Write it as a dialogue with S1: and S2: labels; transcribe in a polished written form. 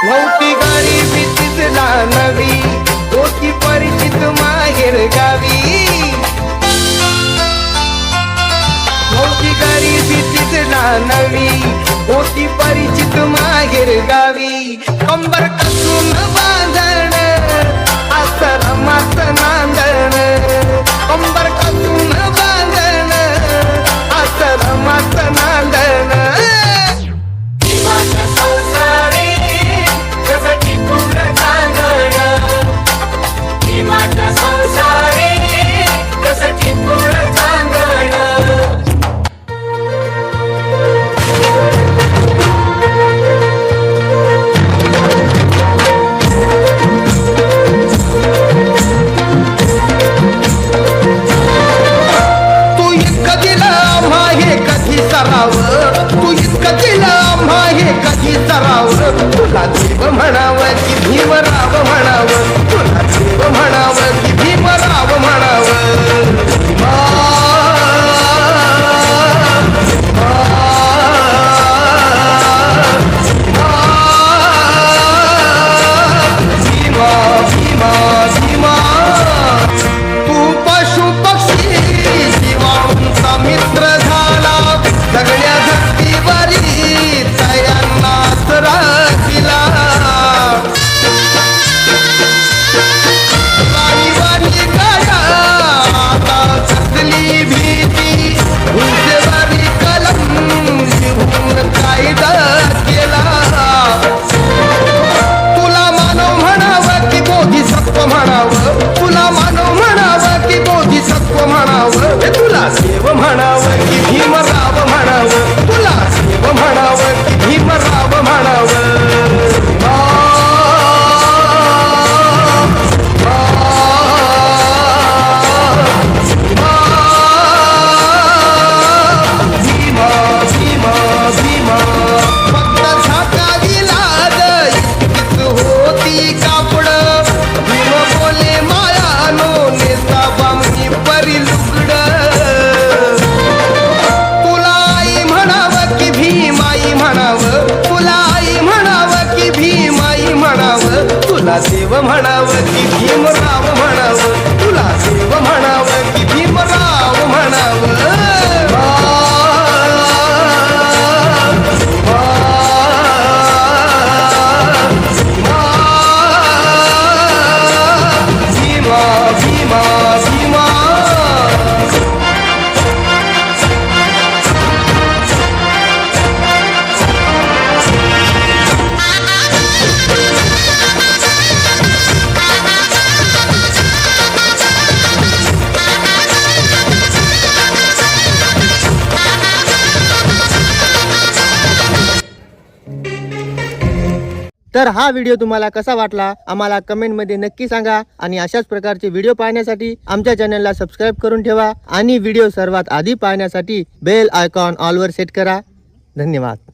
S1: नव्हती गाडी भीतीच नवी, होती परिचित माहेर गावी. नव्हती गाडी भीतीच नवी, होती परिचित माहेर गावी. कंबर कसून बांधण आश्रमात नांदण, कंबर कसून बांधण आश्रमात नांदण. तू इतकं दिलं माहे कधी सरावं, तुला देव म्हणावं की भीमराव म्हणावं, तुला देव म्हणावं की भीमराव म्हणावं. भीमा भीमा भीमा तू पशु पक्षी जीवांचा मित्र झाला, सगळ्या धरतीवरी तयांनाच राखिला. वारी गाडा आता कसली भीती, उंचेवारी कलम लिहून कायदा केला. तुला मानव म्हणावं की बोधिसत्व म्हणावं, तुला मानव म्हणावं की बोधिसत्व म्हणावं, तुला देव म्हणावं की भीमराव म्हणावं, तुला देव म्हणावं की भीमराव म्हणावं. भीमा भीमा भीमा फक्त झाकावी लाज इतकीच होती कापड, भीम बोले मायानो नेता बामणी परी लुगड. तुला आई म्हणावं की भीमाई म्हणावं, तुला आई म्हणावं की भीमाई म्हणावं, तुला देव म्हणावं की भीमराव म्हणावं, तुला देव म्हणावं की भीमराव म्हणावं. भीमा भीमा भीमा
S2: तर हा व्हिडिओ तुम्हाला कसा वाटला आम्हाला कमेंट मध्ये नक्की सांगा. आणि अशाच प्रकारचे व्हिडिओ पाहण्यासाठी आमच्या चॅनलला सबस्क्राईब करून ठेवा आणि व्हिडिओ सर्वात आधी पाहण्यासाठी बेल आयकॉन ऑल वर सेट करा. धन्यवाद.